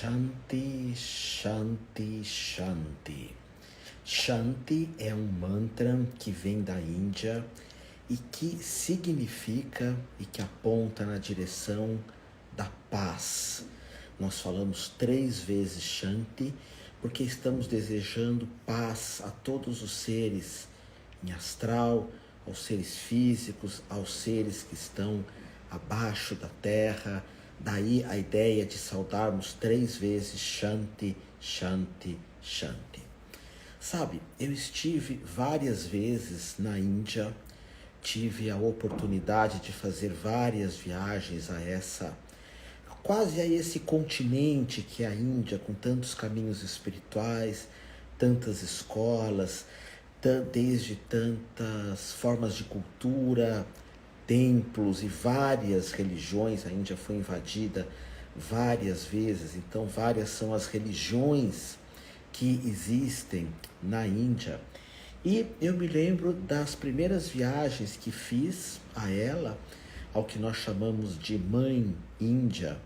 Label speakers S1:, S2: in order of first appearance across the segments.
S1: Shanti, Shanti, Shanti. Shanti é um mantra que vem da Índia e que significa e que aponta na direção da paz. Nós falamos 3 vezes Shanti porque estamos desejando paz a todos os seres em astral, aos seres físicos, aos seres que estão abaixo da terra. Daí a ideia de saudarmos 3 vezes Shanti, Shanti, Shanti. Sabe, eu estive várias vezes na Índia, tive a oportunidade de fazer várias viagens quase a esse continente que é a Índia, com tantos caminhos espirituais, tantas escolas, desde tantas formas de cultura, templos e várias religiões. A Índia foi invadida várias vezes, então várias são as religiões que existem na Índia. E eu me lembro das primeiras viagens que fiz a ela, ao que nós chamamos de Mãe Índia,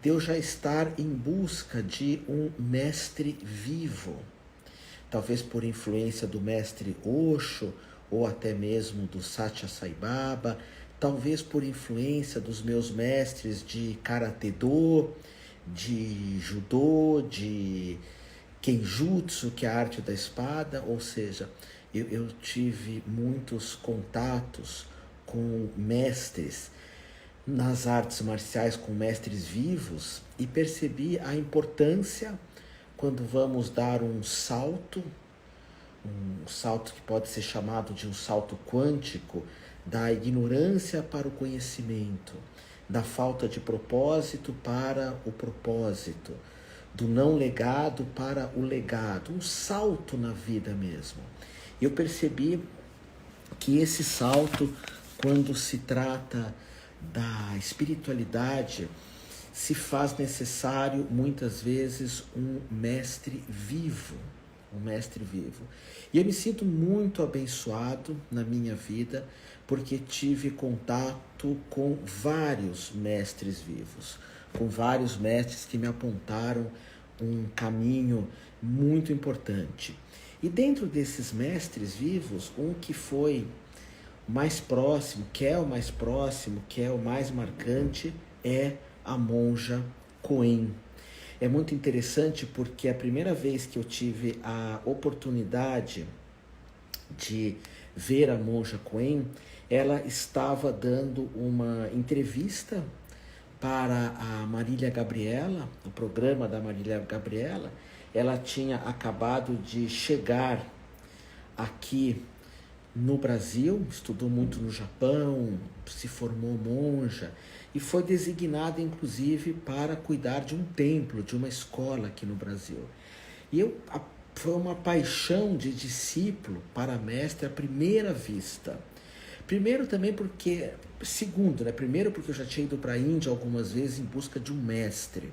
S1: de eu já estar em busca de um mestre vivo, talvez por influência do mestre Osho, ou até mesmo do Satya Sai Baba, talvez por influência dos meus mestres de Karatê-do, de Judô, de Kenjutsu, que é a arte da espada. Ou seja, eu tive muitos contatos com mestres nas artes marciais, com mestres vivos, e percebi a importância quando vamos dar um salto que pode ser chamado de um salto quântico, da ignorância para o conhecimento, da falta de propósito para o propósito, do não legado para o legado, um salto na vida mesmo. Eu percebi que esse salto, quando se trata da espiritualidade, se faz necessário muitas vezes um mestre vivo, E eu me sinto muito abençoado na minha vida, porque tive contato com vários mestres vivos, com vários mestres que me apontaram um caminho muito importante. E dentro desses mestres vivos, um que foi mais próximo, que é o mais próximo, que é o mais marcante, é a monja Coen. É muito interessante porque a primeira vez que eu tive a oportunidade de ver a monja Coen, ela estava dando uma entrevista para a Marília Gabriela, o programa da Marília Gabriela. Ela tinha acabado de chegar aqui no Brasil, estudou muito no Japão, se formou monja e foi designada inclusive para cuidar de um templo, de uma escola aqui no Brasil. E foi uma paixão de discípulo para a mestra à primeira vista. Primeiro também porque, segundo, primeiro porque eu já tinha ido para a Índia algumas vezes em busca de um mestre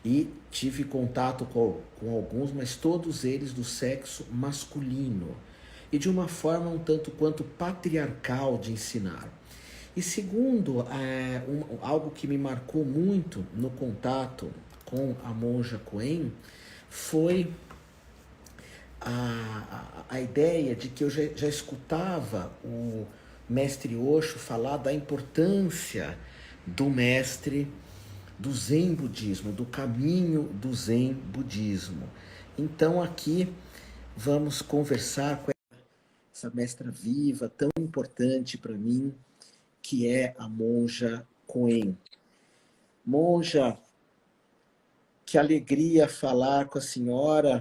S1: e tive contato com alguns, mas todos eles do sexo masculino e de uma forma um tanto quanto patriarcal de ensinar. E segundo, algo que me marcou muito no contato com a monja Coen foi a ideia de que eu já escutava o mestre Osho falar da importância do mestre do Zen Budismo, do caminho do Zen Budismo. Então aqui vamos conversar com essa mestra viva, tão importante para mim, que é a monja Coen. Monja, que alegria falar com a senhora,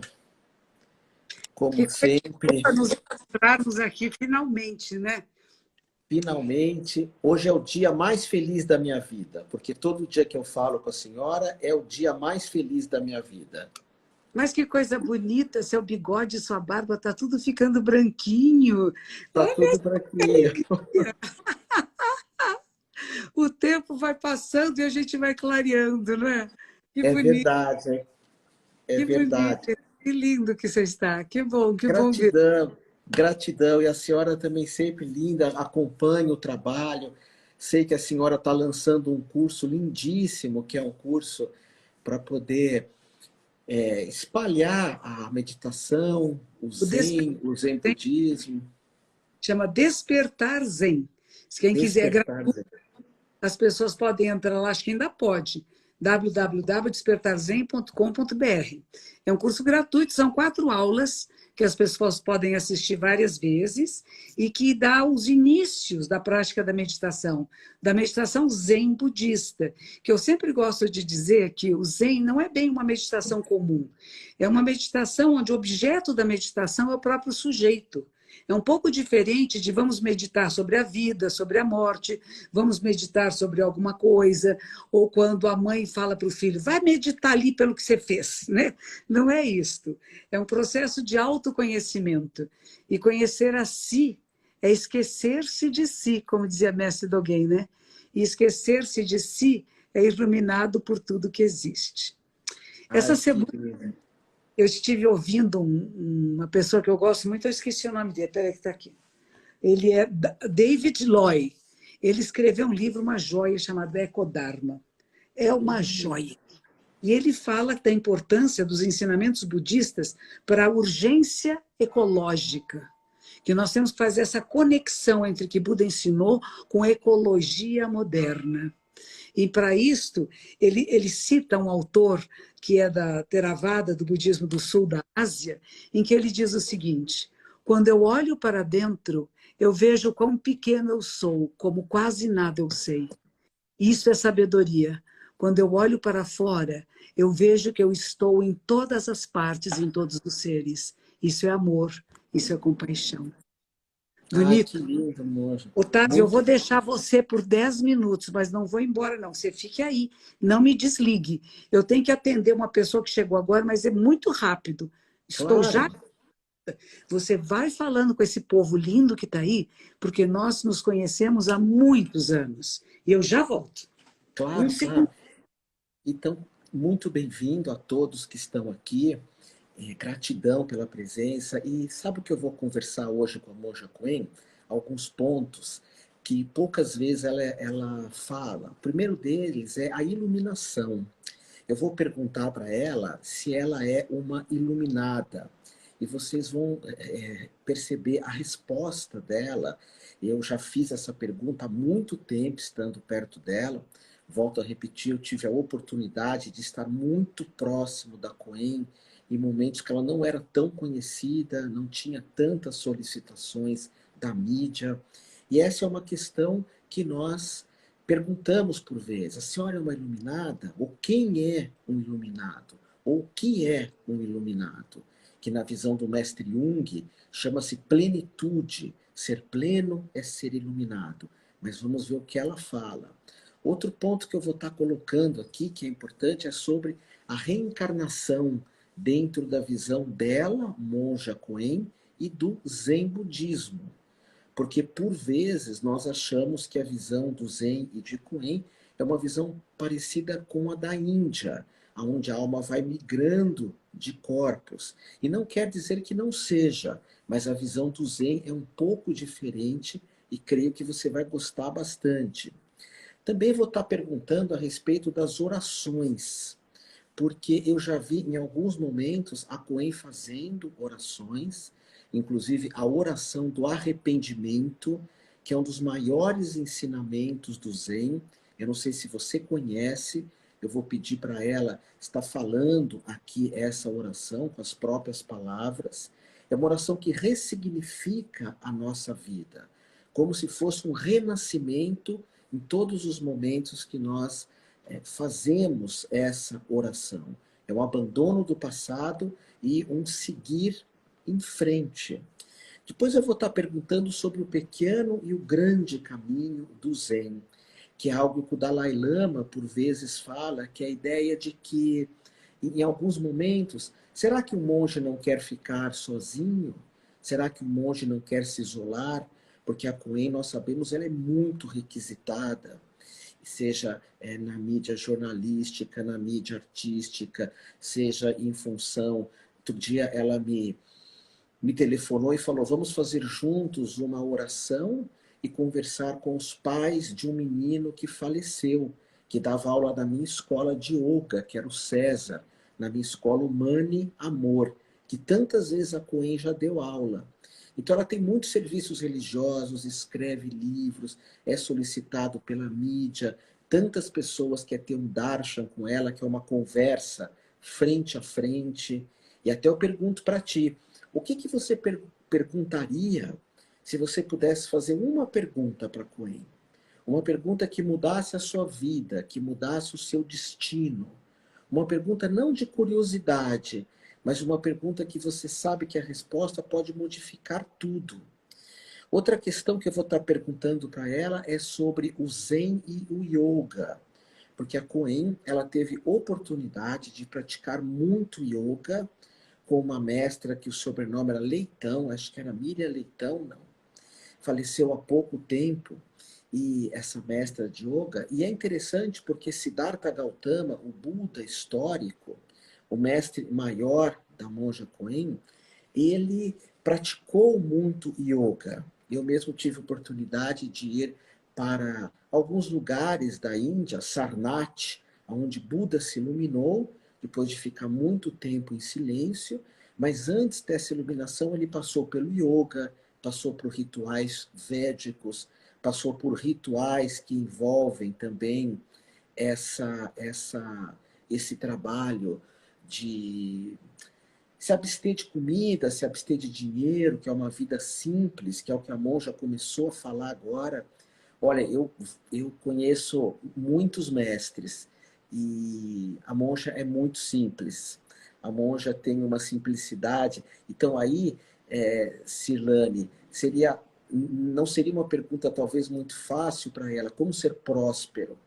S1: como sempre.
S2: Para nos encontrarmos aqui finalmente, né?
S1: Finalmente, hoje é o dia mais feliz da minha vida, porque todo dia que eu falo com a senhora é o dia mais feliz da minha vida.
S2: Mas que coisa bonita, seu bigode, sua barba, tá tudo ficando branquinho.
S1: Tá tudo branquinho.
S2: O tempo vai passando e a gente vai clareando, né? Que
S1: É
S2: bonito.
S1: verdade,
S2: Que
S1: verdade.
S2: bonito, que lindo que você está. Que bom ver.
S1: Gratidão, gratidão. E a senhora também sempre linda, acompanha o trabalho. Sei que a senhora está lançando um curso lindíssimo, que é um curso para poder espalhar a meditação, o zen budismo.
S2: Chama Despertar Zen. Se quem quiser, as pessoas podem entrar lá, acho que ainda pode, www.despertarzen.com.br. É um curso gratuito, são 4 aulas que as pessoas podem assistir várias vezes e que dá os inícios da prática da meditação zen budista, que eu sempre gosto de dizer que o zen não é bem uma meditação comum, é uma meditação onde o objeto da meditação é o próprio sujeito. É um pouco diferente de vamos meditar sobre a vida, sobre a morte, vamos meditar sobre alguma coisa, ou quando a mãe fala para o filho, vai meditar ali pelo que você fez, né? Não é isto. É um processo de autoconhecimento. E conhecer a si é esquecer-se de si, como dizia Mestre Dogen, né? E esquecer-se de si é iluminado por tudo que existe. Essa semana eu estive ouvindo uma pessoa que eu gosto muito, eu esqueci o nome dele, peraí que está aqui. Ele é David Loy. Ele escreveu um livro, uma joia, chamado Ecodharma. É uma joia. E ele fala da importância dos ensinamentos budistas para a urgência ecológica, que nós temos que fazer essa conexão entre o que Buda ensinou com a ecologia moderna. E para isto, ele cita um autor que é da Theravada, do budismo do sul da Ásia, em que ele diz o seguinte: quando eu olho para dentro, eu vejo quão pequeno eu sou, como quase nada eu sei. Isso é sabedoria. Quando eu olho para fora, eu vejo que eu estou em todas as partes, em todos os seres. Isso é amor, isso é compaixão. Bonito.
S1: Que lindo, moça.
S2: Otávio, eu vou deixar você por 10 minutos, mas não vou embora, não. Você fique aí, não me desligue. Eu tenho que atender uma pessoa que chegou agora, mas é muito rápido. Estou já. Você vai falando com esse povo lindo que está aí, porque nós nos conhecemos há muitos anos. E eu já volto.
S1: Claro, claro. Então, muito bem-vindo a todos que estão aqui. Gratidão pela presença. E sabe o que eu vou conversar hoje com a Monja Coen? Alguns pontos que poucas vezes ela fala. O primeiro deles é a iluminação. Eu vou perguntar para ela se ela é uma iluminada. E vocês vão perceber a resposta dela. Eu já fiz essa pergunta há muito tempo, estando perto dela. Volto a repetir, eu tive a oportunidade de estar muito próximo da Coen, em momentos que ela não era tão conhecida, não tinha tantas solicitações da mídia. E essa é uma questão que nós perguntamos por vezes. A senhora é uma iluminada? Ou quem é um iluminado? Ou o que é um iluminado? Que na visão do mestre Jung chama-se plenitude. Ser pleno é ser iluminado. Mas vamos ver o que ela fala. Outro ponto que eu vou estar colocando aqui, que é importante, é sobre a reencarnação dentro da visão dela, Monja Coen, e do Zen budismo. Porque, por vezes, nós achamos que a visão do Zen e de Coen é uma visão parecida com a da Índia, onde a alma vai migrando de corpos. E não quer dizer que não seja, mas a visão do Zen é um pouco diferente e creio que você vai gostar bastante. Também vou estar perguntando a respeito das orações, porque eu já vi em alguns momentos a Coen fazendo orações, inclusive a oração do arrependimento, que é um dos maiores ensinamentos do Zen. Eu não sei se você conhece, eu vou pedir para ela estar falando aqui essa oração com as próprias palavras. É uma oração que ressignifica a nossa vida, como se fosse um renascimento em todos os momentos que nós fazemos essa oração. É um abandono do passado e um seguir em frente. Depois eu vou estar perguntando sobre o pequeno e o grande caminho do Zen, que é algo que o Dalai Lama, por vezes, fala, que é a ideia de que, em alguns momentos, será que o monge não quer ficar sozinho? Será que o monge não quer se isolar? Porque a Coen, nós sabemos, ela é muito requisitada, seja na mídia jornalística, na mídia artística, seja em função... Outro dia ela me telefonou e falou, vamos fazer juntos uma oração e conversar com os pais de um menino que faleceu, que dava aula na minha escola de yoga, que era o César, na minha escola Humane Amor, que tantas vezes a Coen já deu aula. Então ela tem muitos serviços religiosos, escreve livros, é solicitado pela mídia, tantas pessoas querem ter um darshan com ela, que é uma conversa frente a frente. E até eu pergunto para ti, o que, que você perguntaria se você pudesse fazer uma pergunta para Coen? Uma pergunta que mudasse a sua vida, que mudasse o seu destino. Uma pergunta não de curiosidade, mas uma pergunta que você sabe que a resposta pode modificar tudo. Outra questão que eu vou estar perguntando para ela é sobre o Zen e o Yoga. Porque a Coen, ela teve oportunidade de praticar muito yoga com uma mestra que o sobrenome era Leitão, acho que era Miriam Leitão, não. Faleceu há pouco tempo, e essa mestra de yoga, e é interessante porque Siddhartha Gautama, o Buda histórico, o mestre maior da monja Coen, ele praticou muito yoga. Eu mesmo tive oportunidade de ir para alguns lugares da Índia, Sarnath, onde Buda se iluminou, depois de ficar muito tempo em silêncio, mas antes dessa iluminação ele passou pelo yoga, passou por rituais védicos, passou por rituais que envolvem também esse trabalho de se abster de comida, se abster de dinheiro, que é uma vida simples, que é o que a monja começou a falar agora. Olha, eu conheço muitos mestres e a monja é muito simples. A monja tem uma simplicidade. Então aí, Cirlane, não seria uma pergunta talvez muito fácil para ela, como ser próspero?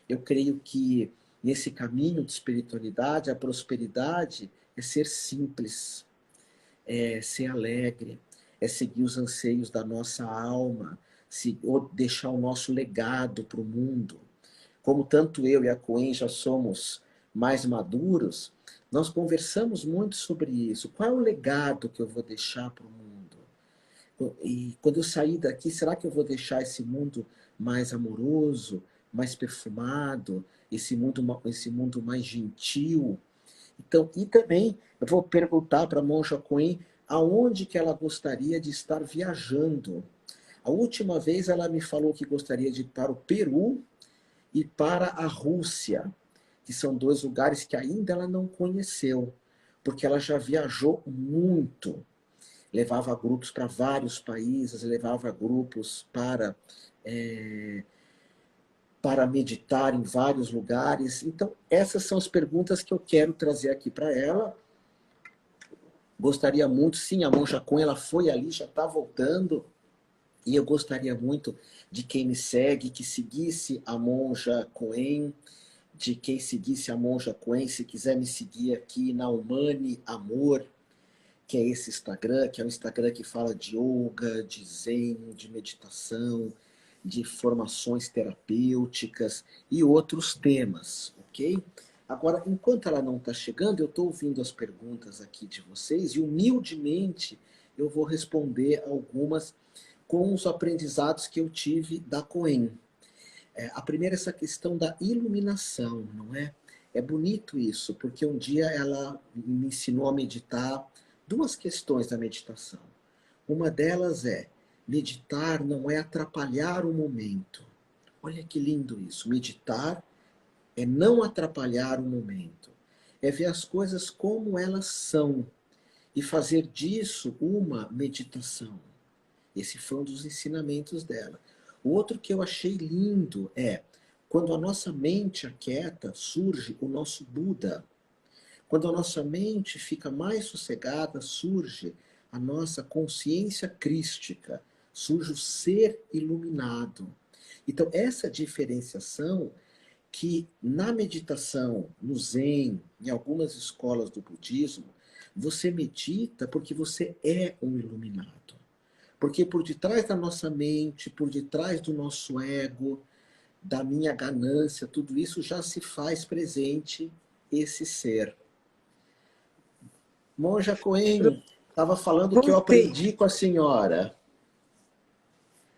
S1: Eu creio que nesse caminho de espiritualidade, a prosperidade é ser simples, é ser alegre, é seguir os anseios da nossa alma, ou deixar o nosso legado para o mundo. Como tanto eu e a Coen já somos mais maduros, nós conversamos muito sobre isso. Qual é o legado que eu vou deixar para o mundo? E quando eu sair daqui, será que eu vou deixar esse mundo mais amoroso, mais perfumado, esse mundo mais gentil? Então, e também eu vou perguntar para a monja Coen aonde que ela gostaria de estar viajando. A última vez ela me falou que gostaria de ir para o Peru e para a Rússia, que são dois lugares que ainda ela não conheceu, porque ela já viajou muito. Levava grupos para vários países, levava grupos para meditar em vários lugares. Então, essas são as perguntas que eu quero trazer aqui para ela. Gostaria muito, sim, a monja Coen, ela foi ali, já está voltando, e eu gostaria muito de quem me segue, que seguisse a monja Coen, de quem seguisse a monja Coen, se quiser me seguir aqui na Humane Amor, que é esse Instagram, que é um Instagram que fala de yoga, de zen, de meditação, de formações terapêuticas e outros temas, ok? Agora, enquanto ela não está chegando, eu estou ouvindo as perguntas aqui de vocês e humildemente eu vou responder algumas com os aprendizados que eu tive da Coen. A primeira é essa questão da iluminação, não é? É bonito isso, porque um dia ela me ensinou a meditar duas questões da meditação. Uma delas é, meditar não é atrapalhar o momento. Olha que lindo isso. Meditar é não atrapalhar o momento. É ver as coisas como elas são e fazer disso uma meditação. Esse foi um dos ensinamentos dela. O outro que eu achei lindo é, quando a nossa mente aquieta, surge o nosso Buda. Quando a nossa mente fica mais sossegada, surge a nossa consciência crística, surge o ser iluminado. Então, essa diferenciação que na meditação, no Zen, em algumas escolas do budismo, você medita porque você é um iluminado. Porque por detrás da nossa mente, por detrás do nosso ego, da minha ganância, tudo isso já se faz presente esse ser. Monja Coen, estava falando que eu
S2: Voltei.
S1: aprendi com a senhora.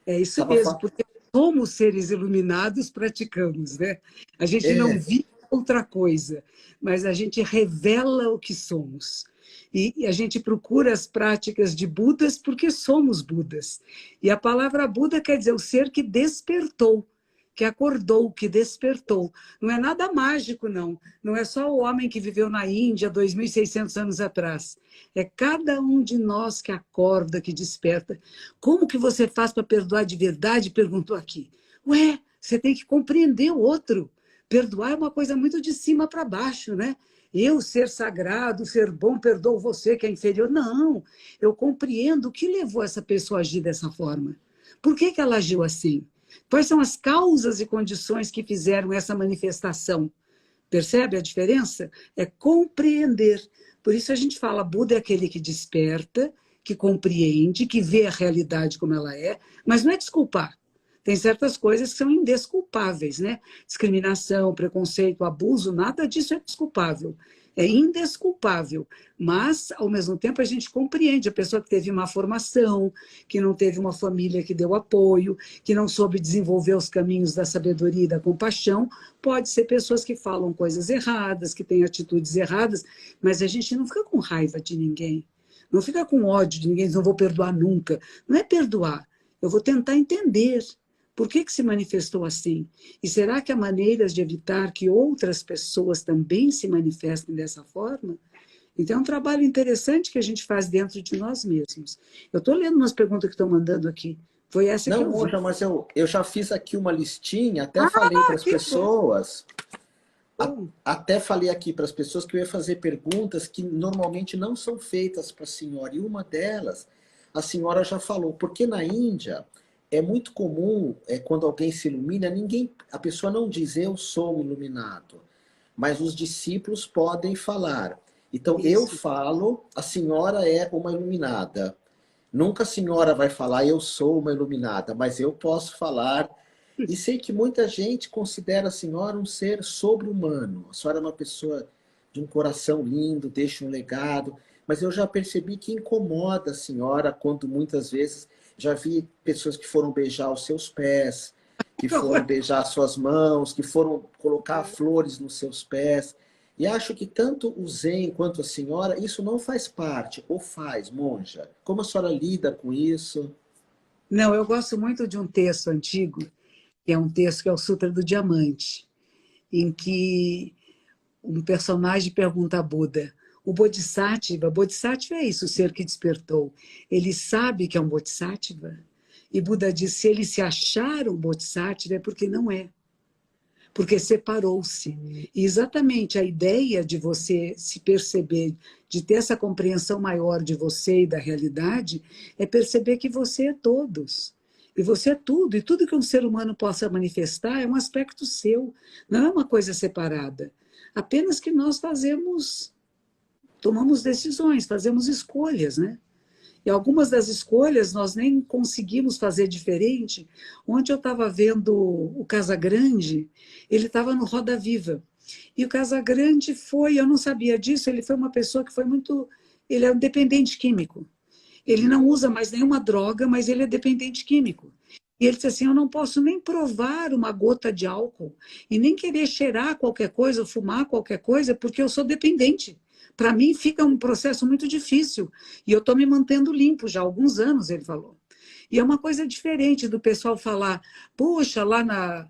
S2: É isso
S1: Tava
S2: mesmo,
S1: fa...
S2: porque somos seres iluminados, praticamos, né? A gente não
S1: É,
S2: vive outra coisa, mas a gente revela o que somos. E a gente procura as práticas de Budas porque somos Budas. E a palavra Buda quer dizer o ser que despertou, que acordou, que despertou. Não é nada mágico, não. Não é só o homem que viveu na Índia 2.600 anos atrás. É cada um de nós que acorda, que desperta. Como que você faz para perdoar de verdade? Perguntou aqui. Ué, você tem que compreender o outro. Perdoar é uma coisa muito de cima para baixo, né? Eu ser sagrado, ser bom, perdoo você que é inferior. Não, eu compreendo o que levou essa pessoa a agir dessa forma. Por que que ela agiu assim? Quais são as causas e condições que fizeram essa manifestação? Percebe a diferença? É compreender. Por isso a gente fala, Buda é aquele que desperta, que compreende, que vê a realidade como ela é, mas não é desculpar. Tem certas coisas que são indesculpáveis, né? Discriminação, preconceito, abuso, nada disso é desculpável. É indesculpável, mas, ao mesmo tempo, a gente compreende a pessoa que teve uma formação, que não teve uma família que deu apoio, que não soube desenvolver os caminhos da sabedoria e da compaixão. Pode ser pessoas que falam coisas erradas, que têm atitudes erradas, mas a gente não fica com raiva de ninguém, não fica com ódio de ninguém, não vou perdoar nunca. Não é perdoar, eu vou tentar entender. Por que que se manifestou assim? E será que há maneiras de evitar que outras pessoas também se manifestem dessa forma? Então, é um trabalho interessante que a gente faz dentro de nós mesmos. Eu estou lendo umas perguntas que estão mandando aqui. Foi essa que
S1: não,
S2: eu vi.
S1: Monja, mas eu já fiz aqui uma listinha, até falei para
S2: Ah,
S1: as
S2: que
S1: pessoas,
S2: bom.
S1: até falei aqui para as pessoas que eu ia fazer perguntas que normalmente não são feitas para a senhora. E uma delas, a senhora já falou, porque na Índia é muito comum, quando alguém se ilumina, a pessoa não diz eu sou um iluminado, mas os discípulos podem falar. Então eu
S2: Isso.
S1: falo, a senhora é uma iluminada. Nunca a senhora vai falar eu sou uma iluminada, mas eu posso falar. E sei que muita gente considera a senhora um ser sobre-humano. A senhora é uma pessoa de um coração lindo, deixa um legado. Mas eu já percebi que incomoda a senhora quando muitas vezes já vi pessoas que foram beijar os seus pés, que
S2: Que
S1: foram
S2: horror.
S1: beijar suas mãos, que foram colocar flores nos seus pés. E acho que tanto o Zen quanto a senhora, isso não faz parte, ou faz, monja? Como a senhora lida com isso?
S2: Não, eu gosto muito de um texto antigo, que é um texto que é o Sutra do Diamante, em que um personagem pergunta a Buda, o Bodhisattva é isso, o ser que despertou. Ele sabe que é um Bodhisattva? E Buda diz, se ele se achar um Bodhisattva é porque não é. Porque separou-se. E exatamente a ideia de você se perceber, de ter essa compreensão maior de você e da realidade, é perceber que você é todos. E você é tudo. E tudo que um ser humano possa manifestar é um aspecto seu. Não é uma coisa separada. Apenas que nós tomamos decisões, fazemos escolhas, né? E algumas das escolhas nós nem conseguimos fazer diferente. Ontem eu estava vendo o Casagrande, ele estava no Roda Viva. E o Casagrande foi, eu não sabia disso, ele foi uma pessoa que foi muito. Ele é um dependente químico. Ele não usa mais nenhuma droga, mas ele é dependente químico. E ele disse assim: eu não posso nem provar uma gota de álcool e nem querer cheirar qualquer coisa, fumar qualquer coisa, porque eu sou dependente. Para mim fica um processo muito difícil. E eu estou me mantendo limpo já há alguns anos, ele falou. E é uma coisa diferente do pessoal falar, puxa, lá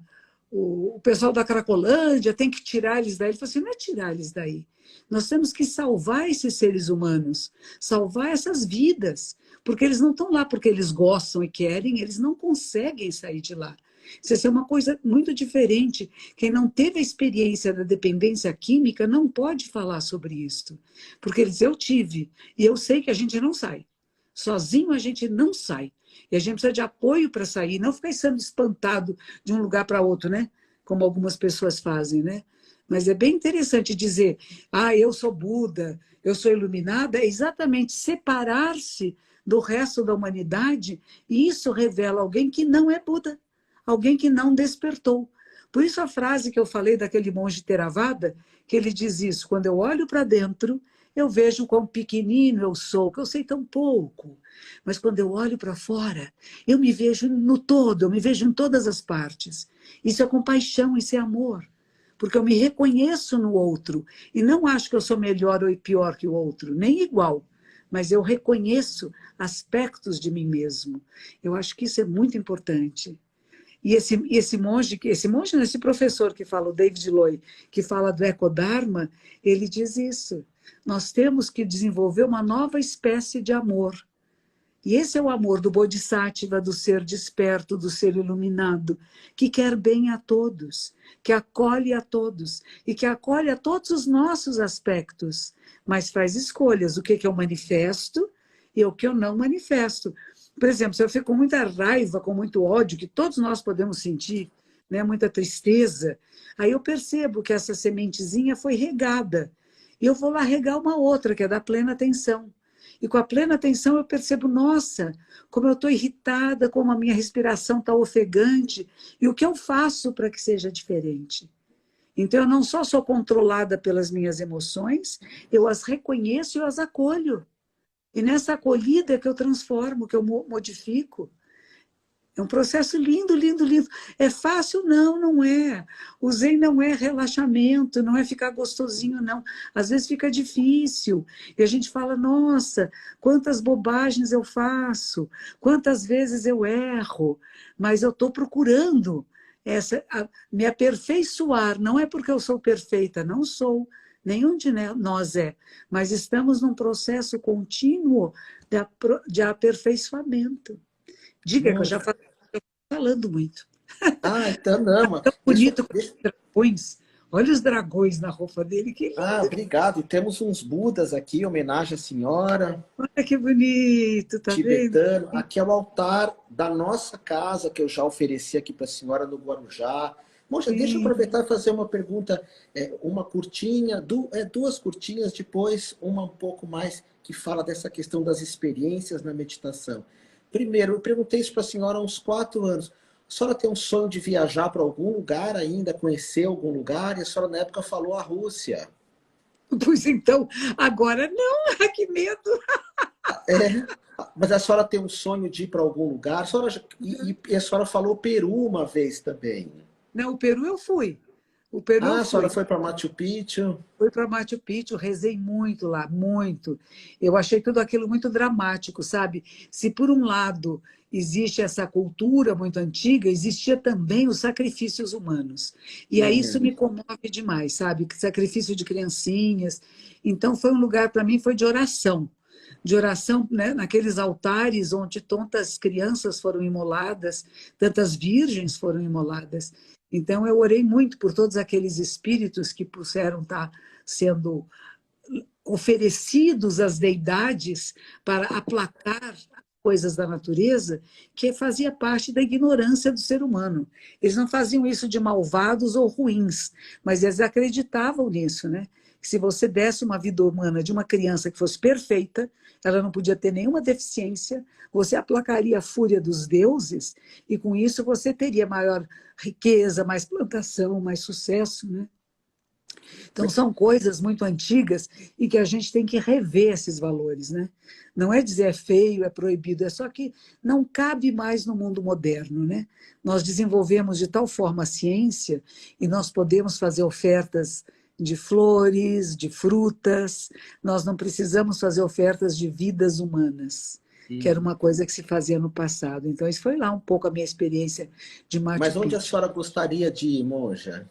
S2: o pessoal da Cracolândia tem que tirar eles daí. Ele falou assim, não é tirar eles daí. Nós temos que salvar esses seres humanos, salvar essas vidas, porque eles não estão lá porque eles gostam e querem, eles não conseguem sair de lá. Isso é uma coisa muito diferente. Quem não teve a experiência da dependência química não pode falar sobre isso. Porque eles, eu tive, e eu sei que a gente não sai. Sozinho a gente não sai. E a gente precisa de apoio para sair, não ficar sendo espantado de um lugar para outro, né? Como algumas pessoas fazem, né? Mas é bem interessante dizer, eu sou Buda, eu sou iluminada, é exatamente separar-se do resto da humanidade, e isso revela alguém que não é Buda, alguém que não despertou. Por isso a frase que eu falei daquele monge Theravada, que ele diz isso: quando eu olho para dentro, eu vejo quão pequenino eu sou, que eu sei tão pouco. Mas quando eu olho para fora, eu me vejo no todo, eu me vejo em todas as partes. Isso é compaixão, isso é amor. Porque eu me reconheço no outro e não acho que eu sou melhor ou pior que o outro, nem igual. Mas eu reconheço aspectos de mim mesmo. Eu acho que isso é muito importante. E esse professor que fala, o David Loy, que fala do Ecodharma, ele diz isso. Nós temos que desenvolver uma nova espécie de amor. E esse é o amor do Bodhisattva, do ser desperto, do ser iluminado, que quer bem a todos, que acolhe a todos e que acolhe a todos os nossos aspectos, mas faz escolhas, o que eu manifesto e o que eu não manifesto. Por exemplo, se eu fico com muita raiva, com muito ódio, que todos nós podemos sentir, né, muita tristeza, aí eu percebo que essa sementezinha foi regada. E eu vou lá regar uma outra, que é da plena atenção. E com a plena atenção eu percebo, nossa, como eu estou irritada, como a minha respiração está ofegante, e o que eu faço para que seja diferente. Então eu não só sou controlada pelas minhas emoções, eu as reconheço e eu as acolho. E nessa acolhida é que eu transformo, que eu modifico. É um processo lindo, lindo, lindo. É fácil? Não, não é. O Zen não é relaxamento, não é ficar gostosinho, não. Às vezes fica difícil. E a gente fala, nossa, quantas bobagens eu faço, quantas vezes eu erro, mas eu estou procurando me aperfeiçoar. Não é porque eu sou perfeita, não sou. Nenhum de nós é. Mas estamos num processo contínuo de aperfeiçoamento. Diga que eu já falei, falando muito.
S1: Então não.
S2: Tão bonito com os dragões. Olha os dragões na roupa dele, que lindo.
S1: Obrigado. E temos uns Budas aqui, em homenagem à senhora.
S2: Olha que bonito, tá
S1: Tibetano.
S2: vendo?
S1: Aqui é o altar da nossa casa, que eu já ofereci aqui para a senhora no Guarujá. Moça, deixa eu aproveitar e fazer uma pergunta, uma curtinha, duas curtinhas, depois uma um pouco mais, que fala dessa questão das experiências na meditação. Primeiro, eu perguntei isso para a senhora há uns 4 anos. A senhora tem um sonho de viajar para algum lugar ainda, conhecer algum lugar? E a senhora, na época, falou a Rússia.
S2: Pois então, agora não, que medo.
S1: Mas a senhora tem um sonho de ir para algum lugar? E a senhora falou Peru uma vez também.
S2: Não, o Peru eu fui. O Peru eu
S1: A senhora
S2: fui.
S1: foi para Machu Picchu?
S2: Fui para Machu Picchu, rezei muito lá, muito. Eu achei tudo aquilo muito dramático, sabe? Se por um lado existe essa cultura muito antiga, existia também os sacrifícios humanos. E aí isso me comove demais, sabe? Sacrifício de criancinhas. Então foi um lugar, para mim, foi de oração, né, naqueles altares onde tantas crianças foram imoladas, tantas virgens foram imoladas. Então, eu orei muito por todos aqueles espíritos que puderam estar sendo oferecidos às deidades para aplacar coisas da natureza, que fazia parte da ignorância do ser humano. Eles não faziam isso de malvados ou ruins, mas eles acreditavam nisso, né? Que se você desse uma vida humana de uma criança que fosse perfeita, ela não podia ter nenhuma deficiência, você aplacaria a fúria dos deuses e com isso você teria maior riqueza, mais plantação, mais sucesso, né? Então são coisas muito antigas e que a gente tem que rever esses valores, né? Não é dizer é feio, é proibido, é só que não cabe mais no mundo moderno, né? Nós desenvolvemos de tal forma a ciência e nós podemos fazer ofertas de flores, de frutas, nós não precisamos fazer ofertas de vidas humanas, que era uma coisa que se fazia no passado. Então, isso foi lá um pouco a minha experiência de Machu Picchu.
S1: Mas onde a senhora gostaria de ir, monja?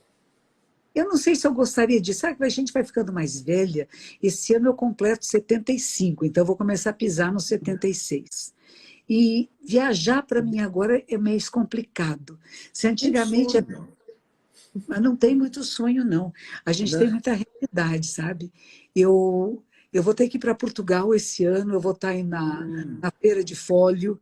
S2: Eu não sei se eu gostaria disso. Sabe que a gente vai ficando mais velha? Esse ano eu completo 75, então eu vou começar a pisar nos 76. E viajar para mim agora é meio complicado. Se antigamente... Mas não tem muito sonho, não. A gente tem muita realidade, sabe? Eu vou ter que ir para Portugal esse ano, eu vou estar aí na Feira de Fólio,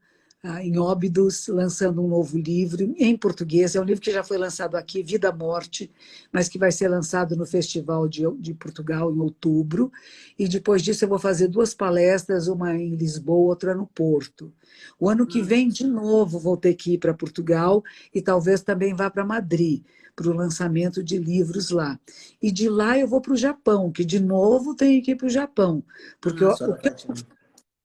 S2: em Óbidos, lançando um novo livro em português. É um livro que já foi lançado aqui, Vida Morte, mas que vai ser lançado no Festival de Portugal em outubro. E depois disso eu vou fazer 2 palestras, uma em Lisboa, outra no Porto. O ano que vem, de novo, vou ter que ir para Portugal e talvez também vá para Madrid, para o lançamento de livros lá. E de lá eu vou para o Japão, que de novo tenho que ir para o Japão, porque
S1: Ah, a senhora vai de...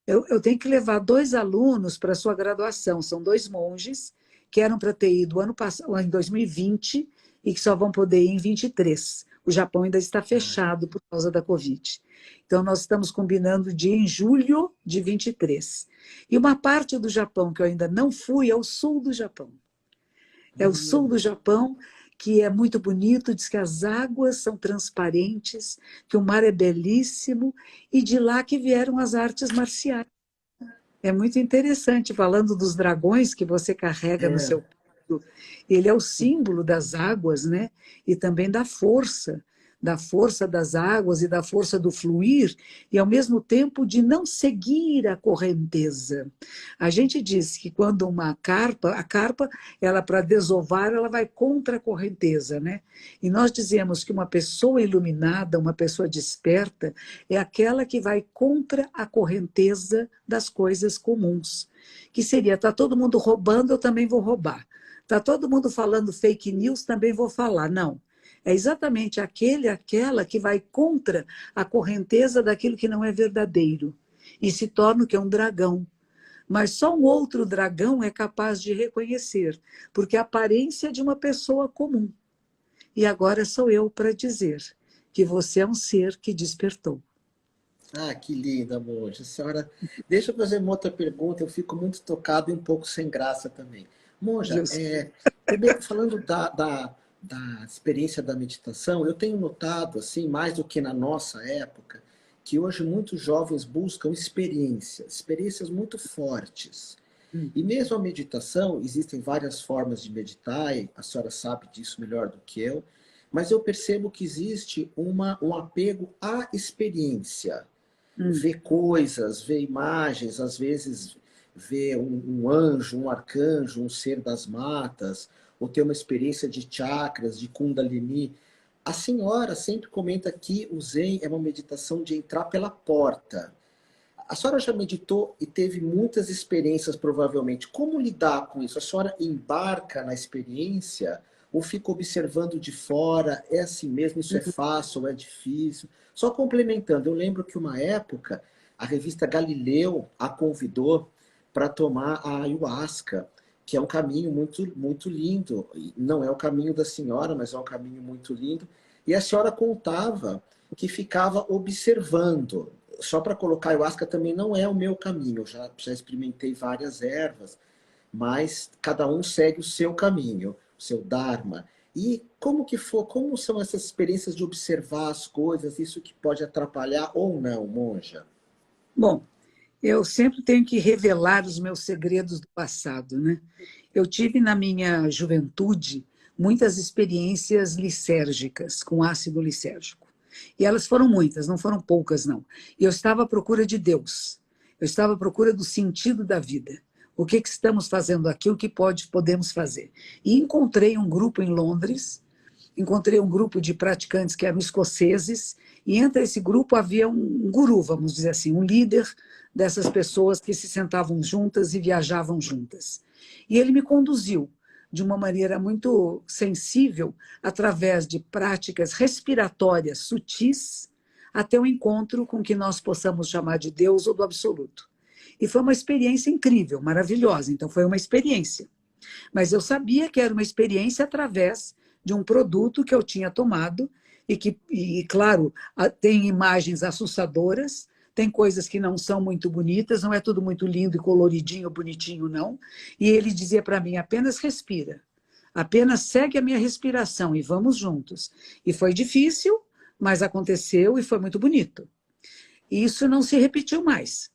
S2: eu tenho que levar 2 alunos para a sua graduação. São 2 monges que eram para ter ido ano passado, em 2020 e que só vão poder ir em 23. O Japão ainda está fechado por causa da Covid. Então, nós estamos combinando de ir em julho de 23. E uma parte do Japão que eu ainda não fui é o sul do Japão. É o sul do Japão, que é muito bonito, diz que as águas são transparentes, que o mar é belíssimo, e de lá que vieram as artes marciais. É muito interessante, falando dos dragões que você carrega no seu
S1: É,
S2: peito. Ele é o símbolo das águas, né? E também da força das águas e da força do fluir, e ao mesmo tempo de não seguir a correnteza. A gente diz que quando a carpa, ela para desovar, ela vai contra a correnteza, né? E nós dizemos que uma pessoa iluminada, uma pessoa desperta, é aquela que vai contra a correnteza das coisas comuns. Que seria, está todo mundo roubando, eu também vou roubar. Está todo mundo falando fake news, também vou falar. Não. É exatamente aquela que vai contra a correnteza daquilo que não é verdadeiro. E se torna o que é um dragão. Mas só um outro dragão é capaz de reconhecer, porque a aparência é de uma pessoa comum. E agora sou eu para dizer que você é um ser que despertou.
S1: ah, que linda, monja. A senhora, deixa eu fazer uma outra pergunta, eu fico muito tocado e um pouco sem graça também. Monja,
S2: Deus.
S1: primeiro, falando da experiência da meditação, eu tenho notado, assim, mais do que na nossa época, que hoje muitos jovens buscam experiências muito fortes. E mesmo a meditação, existem várias formas de meditar, e a senhora sabe disso melhor do que eu, mas eu percebo que existe um apego à experiência.
S2: Hum.
S1: Ver coisas, ver imagens, às vezes ver um anjo, um arcanjo, um ser das matas, ou ter uma experiência de chakras, de kundalini. A senhora sempre comenta que o Zen é uma meditação de entrar pela porta. A senhora já meditou e teve muitas experiências, provavelmente. Como lidar com isso? A senhora embarca na experiência ou fica observando de fora? É assim mesmo? Isso é fácil ou é difícil? Só complementando, eu lembro que uma época a revista Galileu a convidou para tomar a ayahuasca, que é um caminho muito, muito lindo. Não é o caminho da senhora, mas é um caminho muito lindo. E a senhora contava que ficava observando. Só para colocar, ayahuasca também não é o meu caminho. Eu já experimentei várias ervas, mas cada um segue o seu caminho, o seu dharma. E como são essas experiências de observar as coisas, isso que pode atrapalhar ou não, monja?
S2: Bom, eu sempre tenho que revelar os meus segredos do passado, né? Eu tive na minha juventude muitas experiências lisérgicas, com ácido lisérgico. E elas foram muitas, não foram poucas, não. E eu estava à procura de Deus. Eu estava à procura do sentido da vida. O que estamos fazendo aqui, o que podemos fazer. E encontrei um grupo em Londres, encontrei um grupo de praticantes que eram escoceses, e entre esse grupo havia um guru, vamos dizer assim, um líder dessas pessoas que se sentavam juntas e viajavam juntas. E ele me conduziu de uma maneira muito sensível, através de práticas respiratórias sutis, até o encontro com o que nós possamos chamar de Deus ou do absoluto. E foi uma experiência incrível, maravilhosa. Então, foi uma experiência. Mas eu sabia que era uma experiência através de um produto que eu tinha tomado e claro, tem imagens assustadoras, tem coisas que não são muito bonitas, não é tudo muito lindo e coloridinho, bonitinho, não. E ele dizia para mim, apenas respira, apenas segue a minha respiração e vamos juntos. E foi difícil, mas aconteceu e foi muito bonito. E isso não se repetiu mais.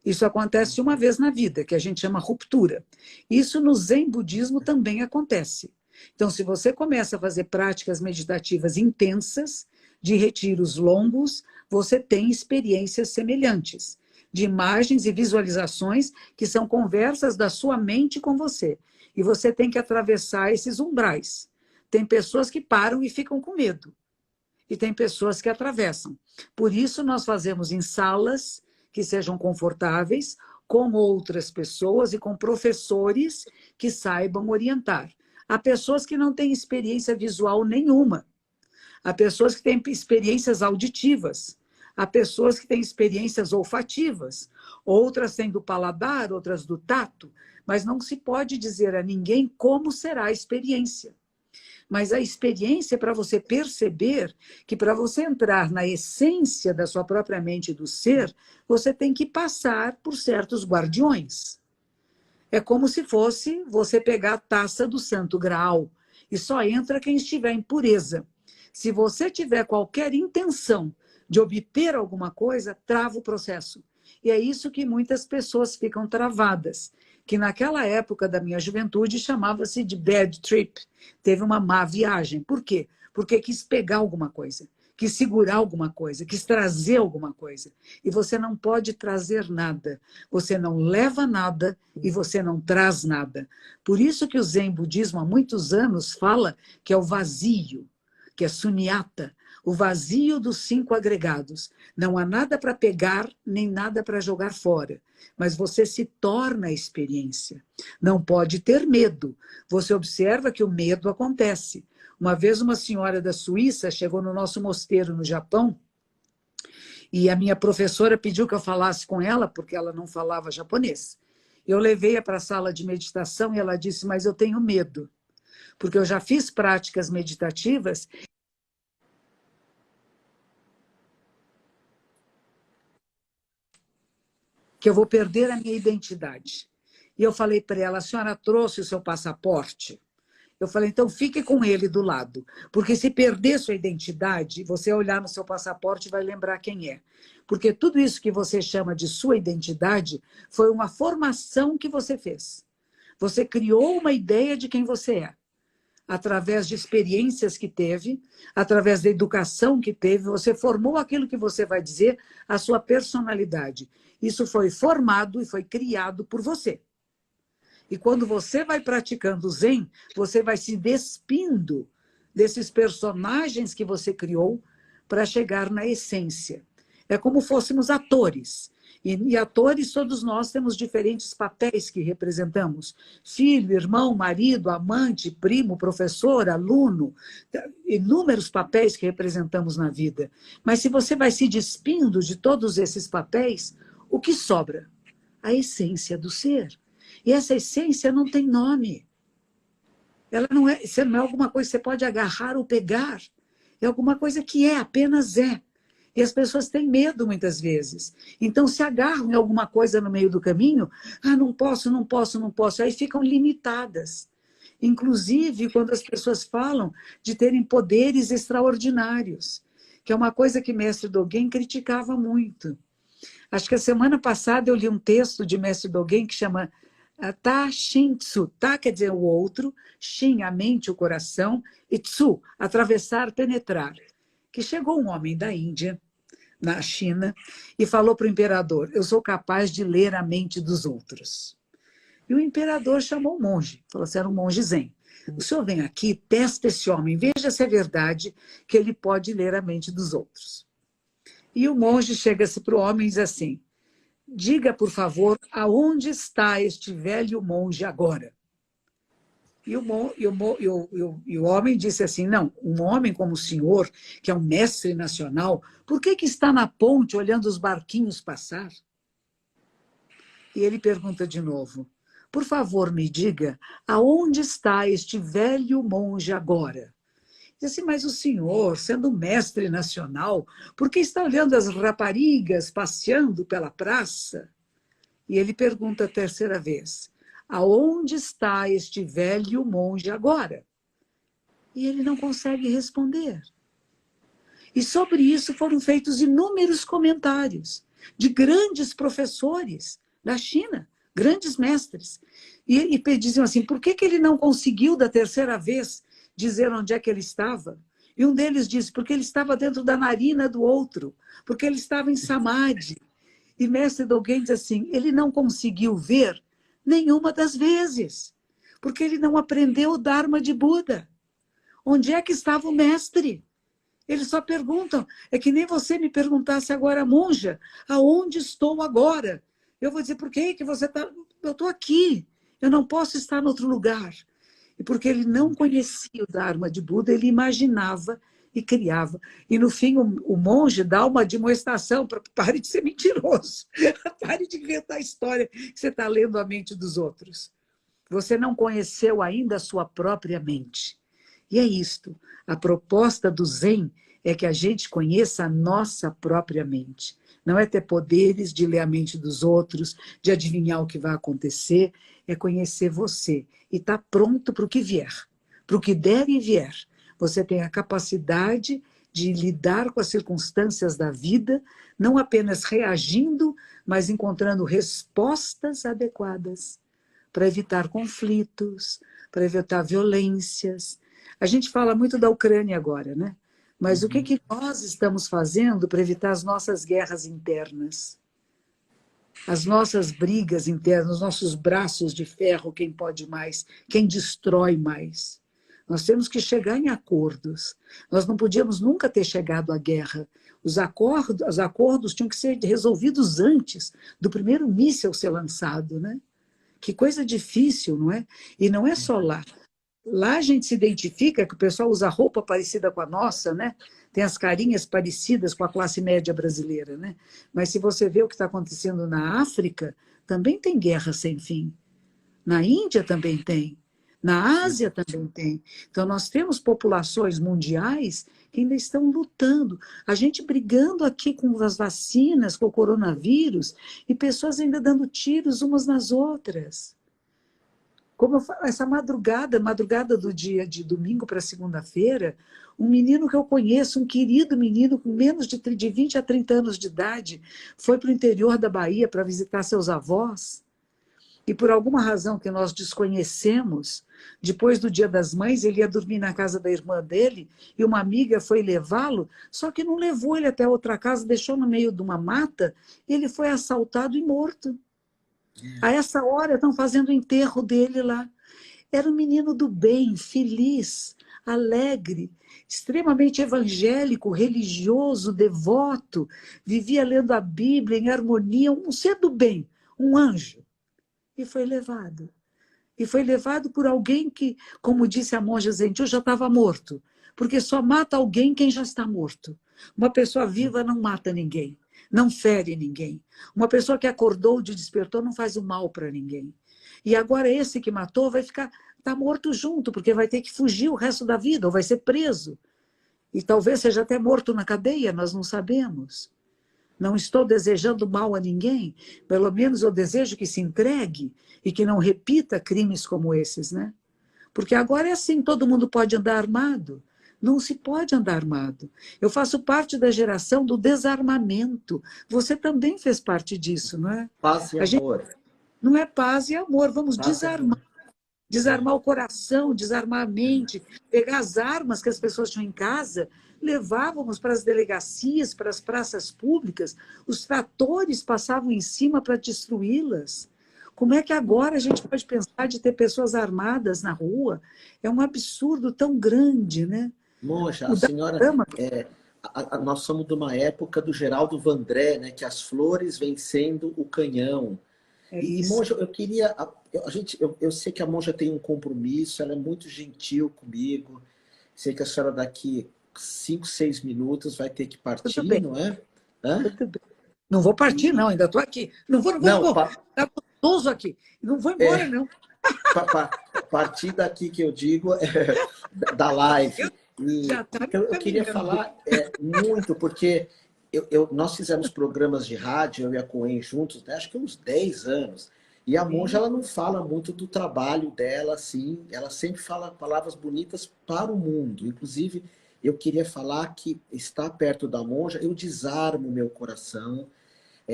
S2: Isso acontece uma vez na vida, que a gente chama ruptura. Isso no Zen budismo também acontece. Então, se você começa a fazer práticas meditativas intensas, de retiros longos, você tem experiências semelhantes, de imagens e visualizações que são conversas da sua mente com você. E você tem que atravessar esses umbrais. Tem pessoas que param e ficam com medo. E tem pessoas que atravessam. Por isso, nós fazemos em salas que sejam confortáveis, com outras pessoas e com professores que saibam orientar. Há pessoas que não têm experiência visual nenhuma. Há pessoas que têm experiências auditivas. Há pessoas que têm experiências olfativas. Outras têm do paladar, outras do tato. Mas não se pode dizer a ninguém como será a experiência. Mas a experiência é para você perceber que, para você entrar na essência da sua própria mente e do ser, você tem que passar por certos guardiões. É como se fosse você pegar a taça do Santo Graal, e só entra quem estiver em pureza. Se você tiver qualquer intenção de obter alguma coisa, trava o processo. E é isso que muitas pessoas ficam travadas, que naquela época da minha juventude chamava-se de bad trip. Teve uma má viagem. Por quê? Porque quis pegar alguma coisa, quis segurar alguma coisa, quis trazer alguma coisa. E você não pode trazer nada. Você não leva nada e você não traz nada. Por isso que o Zen Budismo há muitos anos fala que é o vazio, que é sunyata, o vazio dos 5 agregados. Não há nada para pegar, nem nada para jogar fora. Mas você se torna a experiência. Não pode ter medo. Você observa que o medo acontece. Uma vez uma senhora da Suíça chegou no nosso mosteiro no Japão e a minha professora pediu que eu falasse com ela, porque ela não falava japonês. Eu levei-a para a sala de meditação e ela disse, mas eu tenho medo, porque eu já fiz práticas meditativas que eu vou perder a minha identidade. E eu falei para ela, a senhora trouxe o seu passaporte? Eu falei, então fique com ele do lado, porque se perder sua identidade, você olhar no seu passaporte e vai lembrar quem é. Porque tudo isso que você chama de sua identidade foi uma formação que você fez. Você criou uma ideia de quem você é, através de experiências que teve, através da educação que teve, você formou aquilo que você vai dizer, a sua personalidade. Isso foi formado e foi criado por você. E quando você vai praticando o Zen, você vai se despindo desses personagens que você criou para chegar na essência. É como fôssemos atores. E atores, todos nós temos diferentes papéis que representamos. Filho, irmão, marido, amante, primo, professor, aluno. Inúmeros papéis que representamos na vida. Mas se você vai se despindo de todos esses papéis, o que sobra? A essência do ser. E essa essência não tem nome. Ela não é alguma coisa que você pode agarrar ou pegar. É alguma coisa que é, apenas é. E as pessoas têm medo muitas vezes. Então se agarram em alguma coisa no meio do caminho, não posso, não posso, não posso. Aí ficam limitadas. Inclusive quando as pessoas falam de terem poderes extraordinários, que é uma coisa que Mestre Dogen criticava muito. Acho que a semana passada eu li um texto de Mestre Dogen que chama Ta Shin Tsu. Ta quer dizer o outro, Shin, a mente, o coração, e Tsu, atravessar, penetrar. Que chegou um homem da Índia, na China, e falou para o imperador, eu sou capaz de ler a mente dos outros. E o imperador chamou o monge, falou assim, era um monge zen. O senhor vem aqui, testa esse homem, veja se é verdade que ele pode ler a mente dos outros. E o monge chega-se para o homem e diz assim, diga, por favor, aonde está este velho monge agora? E o homem disse assim, não, um homem como o senhor, que é um mestre nacional, por que está na ponte olhando os barquinhos passar? E ele pergunta de novo, por favor, me diga, aonde está este velho monge agora? Diz assim, mas o senhor, sendo mestre nacional, por que está olhando as raparigas passeando pela praça? E ele pergunta a terceira vez, aonde está este velho monge agora? E ele não consegue responder. E sobre isso foram feitos inúmeros comentários de grandes professores da China, grandes mestres. E diziam assim, por que ele não conseguiu da terceira vez dizer onde é que ele estava? E um deles disse, porque ele estava dentro da narina do outro, porque ele estava em samadhi. E Mestre Dogen diz assim, ele não conseguiu ver nenhuma das vezes, porque ele não aprendeu o Dharma de Buda. Onde é que estava o mestre? Eles só perguntam, é que nem você me perguntasse agora, monja, aonde estou agora? Eu vou dizer, por que você está? Eu estou aqui, eu não posso estar em outro lugar. E porque ele não conhecia o Dharma de Buda, ele imaginava e criava. E, no fim, o monge dá uma demonstração para pare de ser mentiroso, pare de inventar história que você está lendo a mente dos outros. Você não conheceu ainda a sua própria mente. E é isto. A proposta do Zen é que a gente conheça a nossa própria mente. Não é ter poderes de ler a mente dos outros, de adivinhar o que vai acontecer, é conhecer você e estar pronto para o que vier, para o que der e vier. Você tem a capacidade de lidar com as circunstâncias da vida, não apenas reagindo, mas encontrando respostas adequadas para evitar conflitos, para evitar violências. A gente fala muito da Ucrânia agora, né? Mas o que nós estamos fazendo para evitar as nossas guerras internas? As nossas brigas internas, os nossos braços de ferro, quem pode mais, quem destrói mais. Nós temos que chegar em acordos. Nós não podíamos nunca ter chegado à guerra. Os acordos tinham que ser resolvidos antes do primeiro míssil ser lançado, né? Que coisa difícil, não é? E não é só lá. Lá a gente se identifica que o pessoal usa roupa parecida com a nossa, né? Tem as carinhas parecidas com a classe média brasileira, né? Mas se você vê o que está acontecendo na África, também tem guerra sem fim. Na Índia também tem. Na Ásia também tem. Então nós temos populações mundiais que ainda estão lutando. A gente brigando aqui com as vacinas, com o coronavírus, e pessoas ainda dando tiros umas nas outras. Como essa madrugada do dia de domingo para segunda-feira, um menino que eu conheço, um querido menino com menos de 20 a 30 anos de idade, foi para o interior da Bahia para visitar seus avós, e por alguma razão que nós desconhecemos, depois do Dia das Mães, ele ia dormir na casa da irmã dele, e uma amiga foi levá-lo, só que não levou ele até outra casa, deixou no meio de uma mata, e ele foi assaltado e morto. A essa hora estão fazendo o enterro dele lá. Era um menino do bem, feliz, alegre, extremamente evangélico, religioso, devoto, vivia lendo a Bíblia em harmonia, um ser do bem, um anjo. E foi levado. E foi levado por alguém que, como disse a monja Zentiu, já estava morto. Porque só mata alguém quem já está morto. Uma pessoa viva não mata ninguém, não fere ninguém. Uma pessoa que acordou, de despertou, não faz o mal para ninguém. E agora esse que matou vai tá morto junto, porque vai ter que fugir o resto da vida, ou vai ser preso. E talvez seja até morto na cadeia, nós não sabemos. Não estou desejando mal a ninguém, pelo menos eu desejo que se entregue e que não repita crimes como esses, né? Porque agora é assim, todo mundo pode andar armado. Não se pode andar armado. Eu faço parte da geração do desarmamento. Você também fez parte disso, não é?
S1: Paz e amor.
S2: Não é paz e amor, vamos
S1: Paz
S2: desarmar. Desarmar o coração, desarmar a mente, pegar as armas que as pessoas tinham em casa, levávamos para as delegacias, para as praças públicas, os tratores passavam em cima para destruí-las. Como é que agora a gente pode pensar de ter pessoas armadas na rua? É um absurdo tão grande, né?
S1: Monja, a senhora, nós somos de uma época do Geraldo Vandré, né, que as flores vencendo o canhão. E, monja, eu queria... Eu sei que a monja tem um compromisso, ela é muito gentil comigo. Sei que a senhora daqui 5, 6 minutos vai ter que partir, não é?
S2: Não vou partir, não, ainda estou aqui. Não vou. Está gostoso aqui. Não vou embora, não.
S1: Partir daqui que eu digo, da live. Então, eu queria falar muito, porque nós fizemos programas de rádio, eu e a Coen juntos, né, acho que uns 10 anos. E a monja, ela não fala muito do trabalho dela, assim, ela sempre fala palavras bonitas para o mundo. Inclusive, eu queria falar que estar perto da monja, eu desarmo o meu coração.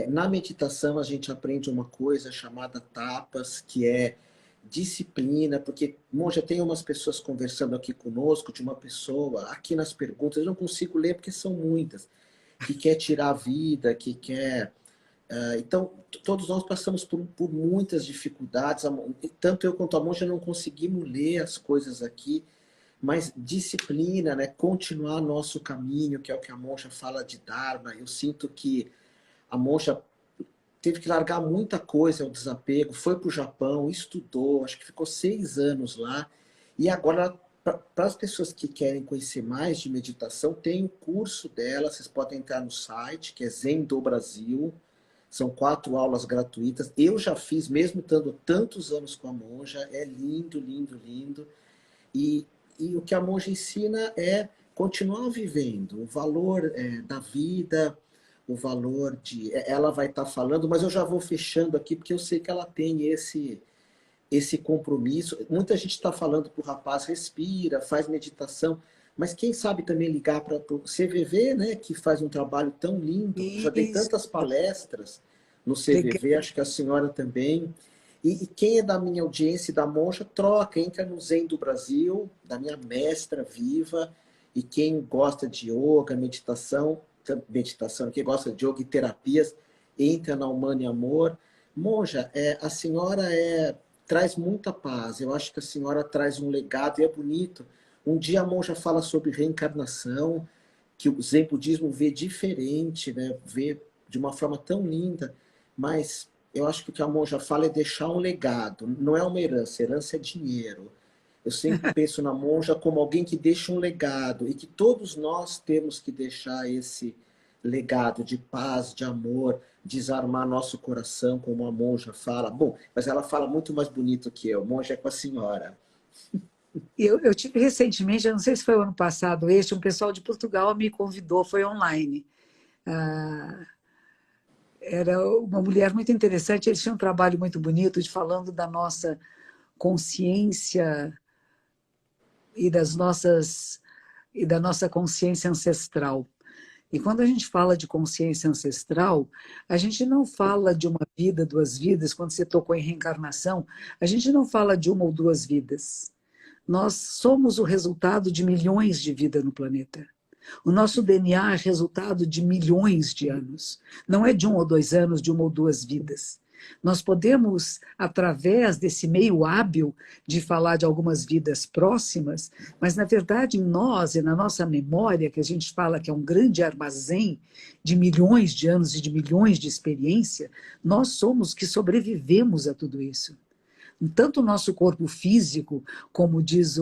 S1: Na meditação, a gente aprende uma coisa chamada tapas, que é disciplina, porque, monja, tem umas pessoas conversando aqui conosco, de uma pessoa, aqui nas perguntas, eu não consigo ler porque são muitas, que quer tirar a vida, que quer... então, todos nós passamos por muitas dificuldades, tanto eu quanto a monja não conseguimos ler as coisas aqui, mas disciplina, né? Continuar nosso caminho, que é o que a monja fala de Dharma. Eu sinto que a monja teve que largar muita coisa, o desapego, foi para o Japão, estudou, acho que ficou 6 anos lá, E agora, para as pessoas que querem conhecer mais de meditação, tem o curso dela, vocês podem entrar no site, que é Zen do Brasil. São 4 aulas gratuitas. Eu já fiz, mesmo estando tantos anos com a monja, é lindo, lindo, lindo. E, e o que a monja ensina é continuar vivendo, o valor da vida, o valor de... Ela vai estar falando, mas eu já vou fechando aqui, porque eu sei que ela tem esse compromisso. Muita gente está falando para o rapaz, respira, faz meditação, mas quem sabe também ligar para o CVV, né, que faz um trabalho tão lindo. Já dei
S2: Isso,
S1: tantas palestras no CVV,
S2: legal.
S1: acho que a senhora também. E quem é da minha audiência e da monja, troca, entra no Zen do Brasil, da minha mestra viva, e quem gosta de yoga, meditação, quem gosta de yoga e terapias, entra na Humana e Amor. Monja, a senhora traz muita paz. Eu acho que a senhora traz um legado e é bonito. Um dia a monja fala sobre reencarnação, que o Zen budismo vê diferente, né? Vê de uma forma tão linda, mas eu acho que o que a monja fala é deixar um legado, não é uma herança, herança é dinheiro. Eu sempre penso na monja como alguém que deixa um legado e que todos nós temos que deixar esse legado de paz, de amor, desarmar nosso coração, como a monja fala. Bom, mas ela fala muito mais bonito que eu. Monja é com a senhora.
S2: Eu tive recentemente, eu não sei se foi o ano passado, um pessoal de Portugal me convidou, foi online. Ah, era uma mulher muito interessante, eles tinham um trabalho muito bonito de falando da nossa consciência e da nossa consciência ancestral. E quando a gente fala de consciência ancestral, a gente não fala de uma vida, 2 vidas. Quando você tocou em reencarnação, a gente não fala de uma ou 2 vidas. Nós somos o resultado de milhões de vidas no planeta. O nosso DNA é resultado de milhões de anos. Não é de 1 ou 2 anos, de 1 ou 2 vidas. Nós podemos, através desse meio hábil de falar de algumas vidas próximas, mas, na verdade, em nós e na nossa memória, que a gente fala que é um grande armazém de milhões de anos e de milhões de experiência, nós somos que sobrevivemos a tudo isso. Tanto o nosso corpo físico, como diz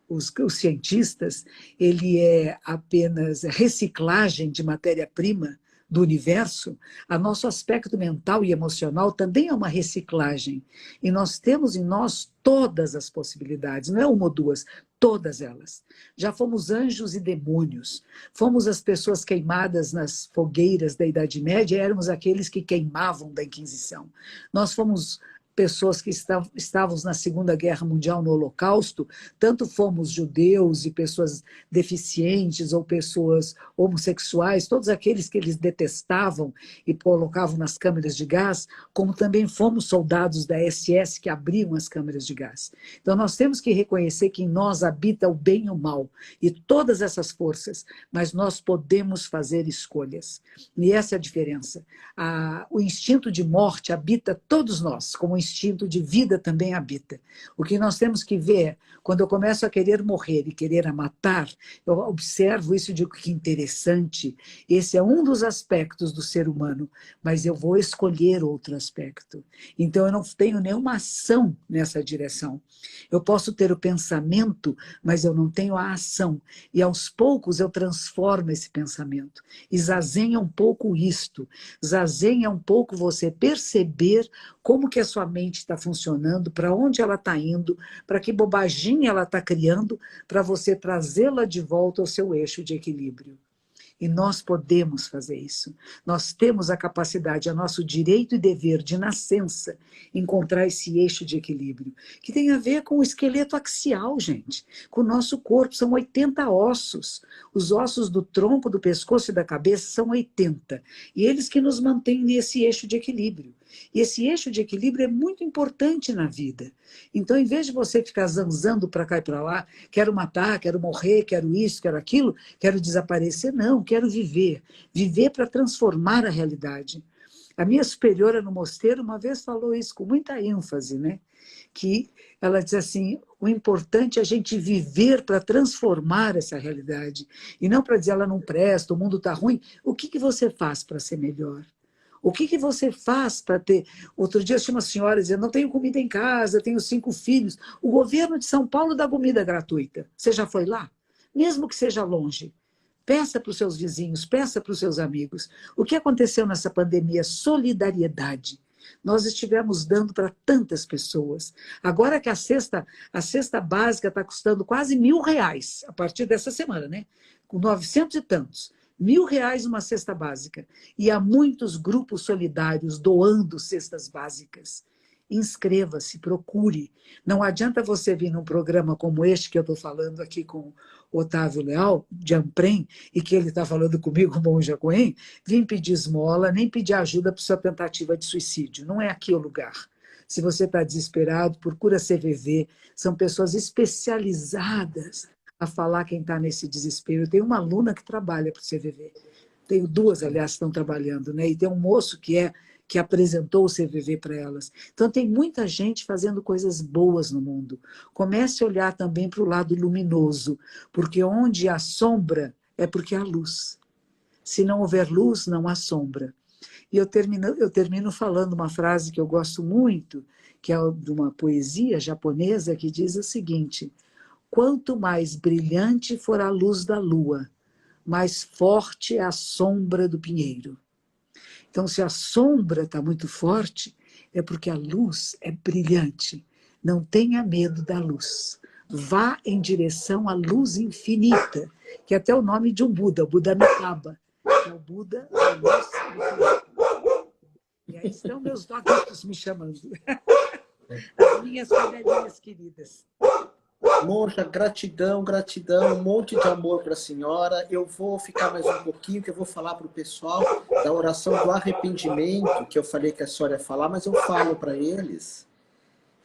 S2: os cientistas, ele é apenas reciclagem de matéria-prima do universo. A nosso aspecto mental e emocional também é uma reciclagem. E nós temos em nós todas as possibilidades, não é uma ou 2, todas elas. Já fomos anjos e demônios, fomos as pessoas queimadas nas fogueiras da Idade Média, éramos aqueles que queimavam da Inquisição. Nós fomos pessoas que estavam na Segunda Guerra Mundial, no Holocausto, tanto fomos judeus e pessoas deficientes ou pessoas homossexuais, todos aqueles que eles detestavam e colocavam nas câmeras de gás, como também fomos soldados da SS que abriam as câmeras de gás. Então nós temos que reconhecer que em nós habita o bem e o mal, e todas essas forças, mas nós podemos fazer escolhas. E essa é a diferença. O instinto de morte habita todos nós, como o instinto de vida também habita. O que nós temos que ver, quando eu começo a querer morrer e querer a matar, eu observo isso e digo que interessante, esse é um dos aspectos do ser humano, mas eu vou escolher outro aspecto. Então eu não tenho nenhuma ação nessa direção. Eu posso ter o pensamento, mas eu não tenho a ação. E aos poucos eu transformo esse pensamento. E Zazen é um pouco isto. Zazen é um pouco você perceber como que a sua mente está funcionando, para onde ela está indo, para que bobaginha ela está criando, para você trazê-la de volta ao seu eixo de equilíbrio. E nós podemos fazer isso. Nós temos a capacidade, é nosso direito e dever de nascença, encontrar esse eixo de equilíbrio, que tem a ver com o esqueleto axial, gente, com o nosso corpo. São 80 ossos. Os ossos do tronco, do pescoço e da cabeça são 80. E eles que nos mantêm nesse eixo de equilíbrio. E esse eixo de equilíbrio é muito importante na vida. Então, em vez de você ficar zanzando para cá e para lá, quero matar, quero morrer, quero isso, quero aquilo, quero desaparecer, não, quero viver. Viver para transformar a realidade. A minha superiora no mosteiro uma vez falou isso com muita ênfase, né? Que ela diz assim, o importante é a gente viver para transformar essa realidade. E não para dizer ela não presta, o mundo está ruim. O que você faz para ser melhor? O que você faz para ter... Outro dia tinha uma senhora dizendo, não tenho comida em casa, tenho 5 filhos. O governo de São Paulo dá comida gratuita. Você já foi lá? Mesmo que seja longe. Peça para os seus vizinhos, peça para os seus amigos. O que aconteceu nessa pandemia? Solidariedade. Nós estivemos dando para tantas pessoas. Agora que a cesta básica está custando quase R$ 1.000, a partir dessa semana, né? Com 900 e tantos. R$ 1.000 uma cesta básica. E há muitos grupos solidários doando cestas básicas. Inscreva-se, procure. Não adianta você vir num programa como este que eu estou falando aqui com o Otávio Leal, de Amprem, e que ele está falando comigo, o Monja Coen, vir pedir esmola, nem pedir ajuda para sua tentativa de suicídio. Não é aqui o lugar. Se você está desesperado, procura CVV. São pessoas especializadas a falar quem está nesse desespero. Eu tenho uma aluna que trabalha para o CVV. Tenho 2, aliás, que estão trabalhando, né? E tem um moço que apresentou o CVV para elas. Então, tem muita gente fazendo coisas boas no mundo. Comece a olhar também para o lado luminoso, porque onde há sombra é porque há luz. Se não houver luz, não há sombra. E eu termino falando uma frase que eu gosto muito, que é de uma poesia japonesa, que diz o seguinte: quanto mais brilhante for a luz da lua, mais forte é a sombra do pinheiro. Então, se a sombra está muito forte, é porque a luz é brilhante. Não tenha medo da luz. Vá em direção à luz infinita, que é até o nome de um Buda, o Buda Amitabha, que é o Buda da luz infinita. E aí estão meus doguitos me chamando. As minhas cadelinhas queridas.
S1: Monja, gratidão, gratidão, um monte de amor para a senhora. Eu vou ficar mais um pouquinho, que eu vou falar para o pessoal da oração do arrependimento, que eu falei que a senhora ia falar, mas eu falo para eles,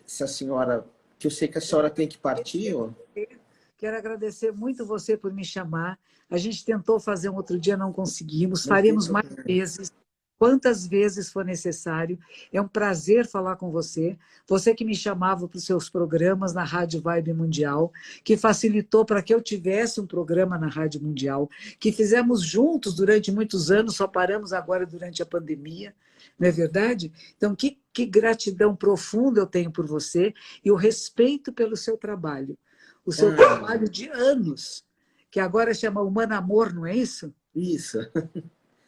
S1: se a senhora, que eu sei que a senhora tem que partir. Ó.
S2: Quero agradecer muito você por me chamar. A gente tentou fazer um outro dia, não conseguimos. Faremos mais vezes. Quantas vezes for necessário. É um prazer falar com você. Você que me chamava para os seus programas na Rádio Vibe Mundial, que facilitou para que eu tivesse um programa na Rádio Mundial, que fizemos juntos durante muitos anos, só paramos agora durante a pandemia, não é verdade? Então, que gratidão profunda eu tenho por você e o respeito pelo seu trabalho. O seu trabalho de anos, que agora chama Humano Amor, não é isso?
S1: Isso.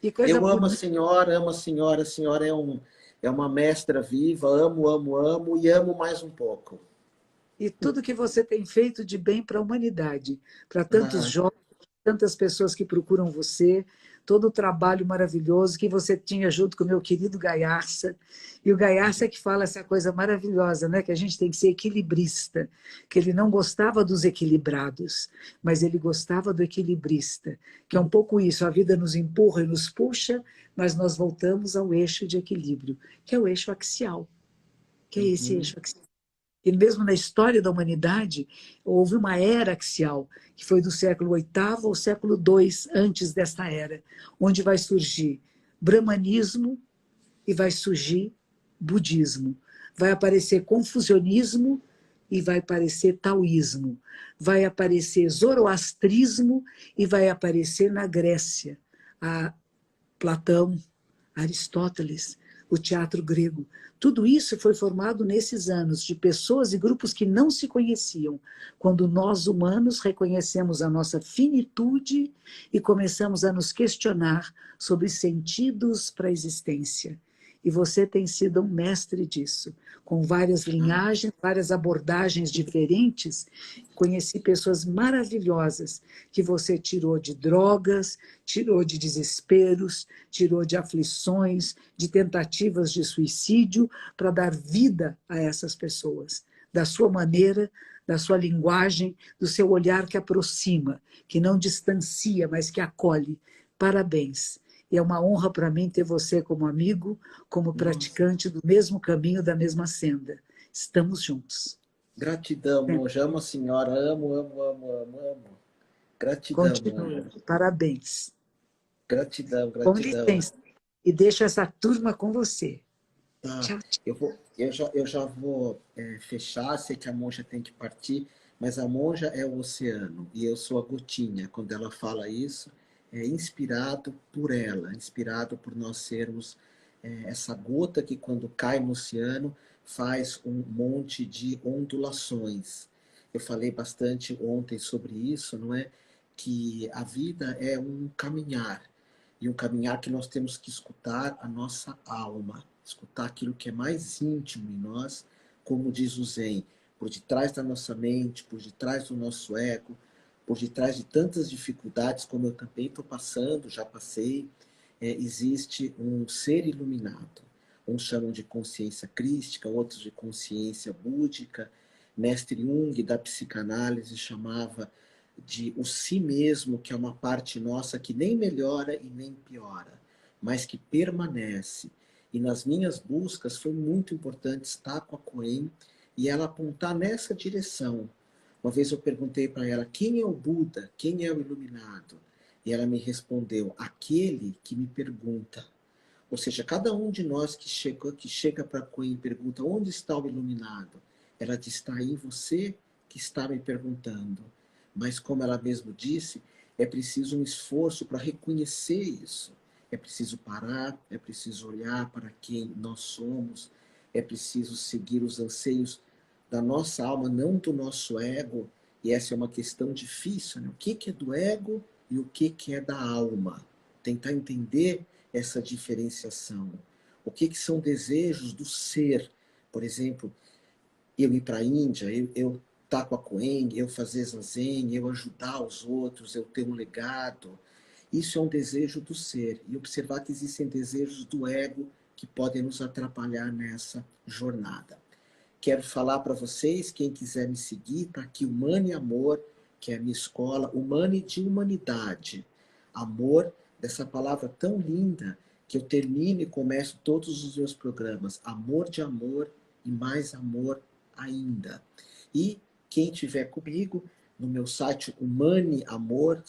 S2: Que coisa
S1: eu amo
S2: bonita.
S1: a senhora é uma mestra viva, amo, amo, amo e amo mais um pouco.
S2: E tudo que você tem feito de bem para a humanidade, para tantos jovens, tantas pessoas que procuram você, todo o trabalho maravilhoso que você tinha junto com o meu querido Gaiarsa. E o Gaiarsa que fala essa coisa maravilhosa, né? Que a gente tem que ser equilibrista, que ele não gostava dos equilibrados, mas ele gostava do equilibrista, que é um pouco isso, a vida nos empurra e nos puxa, mas nós voltamos ao eixo de equilíbrio, que é o eixo axial, que é esse eixo axial. E mesmo na história da humanidade, houve uma era axial, que foi do século VIII ao século II, antes desta era, onde vai surgir brahmanismo e vai surgir budismo. Vai aparecer confucionismo e vai aparecer taoísmo. Vai aparecer zoroastrismo e vai aparecer na Grécia a Platão, Aristóteles, o teatro grego. Tudo isso foi formado nesses anos de pessoas e grupos que não se conheciam, quando nós humanos reconhecemos a nossa finitude e começamos a nos questionar sobre sentidos para a existência. E você tem sido um mestre disso, com várias linhagens, várias abordagens diferentes. Conheci pessoas maravilhosas que você tirou de drogas, tirou de desesperos, tirou de aflições, de tentativas de suicídio, para dar vida a essas pessoas, da sua maneira, da sua linguagem, do seu olhar que aproxima, que não distancia, mas que acolhe. Parabéns. E é uma honra para mim ter você como amigo, como praticante do mesmo caminho, da mesma senda. Estamos juntos.
S1: Gratidão, monja. Amo a senhora. Amo, amo, amo, amo, amo. Gratidão,
S2: Continua.
S1: monja.
S2: Parabéns.
S1: Gratidão,
S2: Com
S1: gratidão.
S2: licença. E deixo essa turma com você.
S1: Tá.
S2: Tchau.
S1: Eu já vou fechar, sei que a monja tem que partir, mas a monja é o oceano e eu sou a gotinha. Quando ela fala isso, é inspirado por ela, inspirado por nós sermos essa gota que quando cai no oceano faz um monte de ondulações. Eu falei bastante ontem sobre isso, não é? Que a vida é um caminhar, e um caminhar que nós temos que escutar a nossa alma, escutar aquilo que é mais íntimo em nós, como diz o Zen, por detrás da nossa mente, por detrás do nosso ego, por detrás de tantas dificuldades como eu também estou passando, já passei, existe um ser iluminado. Uns chamam de consciência crística, outros de consciência búdica. Mestre Jung, da psicanálise, chamava de o si mesmo, que é uma parte nossa que nem melhora e nem piora, mas que permanece. E nas minhas buscas foi muito importante estar com a Coen e ela apontar nessa direção. Uma vez eu perguntei para ela, quem é o Buda? Quem é o iluminado? E ela me respondeu, aquele que me pergunta. Ou seja, cada um de nós que chega para a Coen e pergunta, onde está o iluminado? Ela diz, está em você que está me perguntando. Mas como ela mesmo disse, é preciso um esforço para reconhecer isso. É preciso parar, é preciso olhar para quem nós somos, é preciso seguir os anseios da nossa alma, não do nosso ego. E essa é uma questão difícil, né? O que é do ego e o que é da alma? Tentar entender essa diferenciação. O que são desejos do ser? Por exemplo, eu ir para a Índia, eu estar com a Coen, eu fazer zazen, eu ajudar os outros, eu ter um legado. Isso é um desejo do ser. E observar que existem desejos do ego que podem nos atrapalhar nessa jornada. Quero falar para vocês, quem quiser me seguir, está aqui o Humane Amor, que é a minha escola, Humane de humanidade. Amor, dessa palavra tão linda, que eu termino e começo todos os meus programas. Amor de amor e mais amor ainda. E quem tiver comigo, no meu site Humane Amor,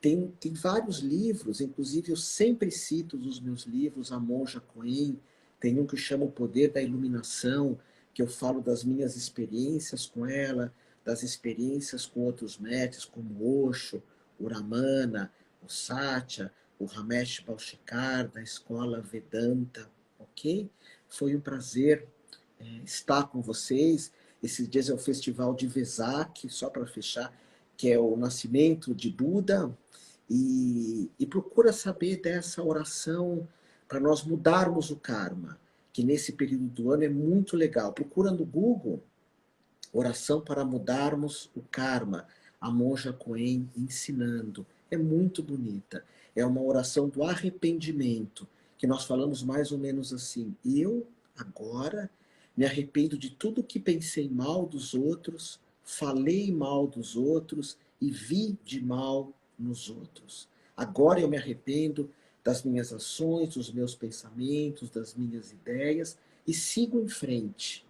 S1: tem vários livros, inclusive eu sempre cito dos meus livros a Monja Coen, tem um que chama O Poder da Iluminação, que eu falo das minhas experiências com ela, das experiências com outros mestres, como Osho, o Ramana, o Satya, o Ramesh Balshikar, da escola Vedanta, ok? Foi um prazer estar com vocês. Esses dias é o Festival de Vesak, só para fechar, que é o nascimento de Buda, e procura saber dessa oração para nós mudarmos o karma, que nesse período do ano é muito legal. Procura no Google, oração para mudarmos o karma, a Monja Coen ensinando. É muito bonita. É uma oração do arrependimento, que nós falamos mais ou menos assim, eu agora me arrependo de tudo que pensei mal dos outros, falei mal dos outros e vi de mal nos outros. Agora eu me arrependo das minhas ações, dos meus pensamentos, das minhas ideias e sigo em frente.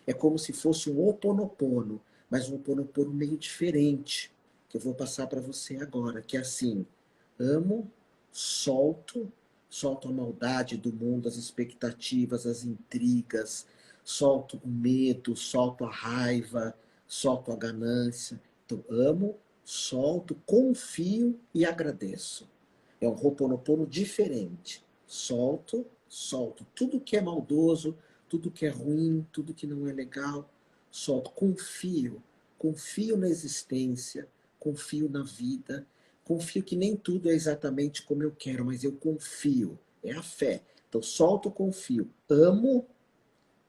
S1: É como se fosse um Ho'oponopono, mas um Ho'oponopono meio diferente, que eu vou passar para você agora, que é assim, amo, solto a maldade do mundo, as expectativas, as intrigas, solto o medo, solto a raiva, solto a ganância. Então, amo, solto, confio e agradeço. É um Ho'oponopono diferente. Solto tudo que é maldoso, tudo que é ruim, tudo que não é legal, solto, confio na existência, confio na vida, confio que nem tudo é exatamente como eu quero, mas eu confio, é a fé. Então solto, confio, amo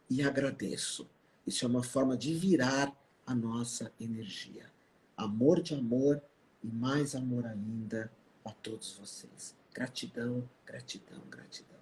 S1: e agradeço. Isso é uma forma de virar a nossa energia. Amor de amor e mais amor ainda a todos vocês. Gratidão, gratidão, gratidão.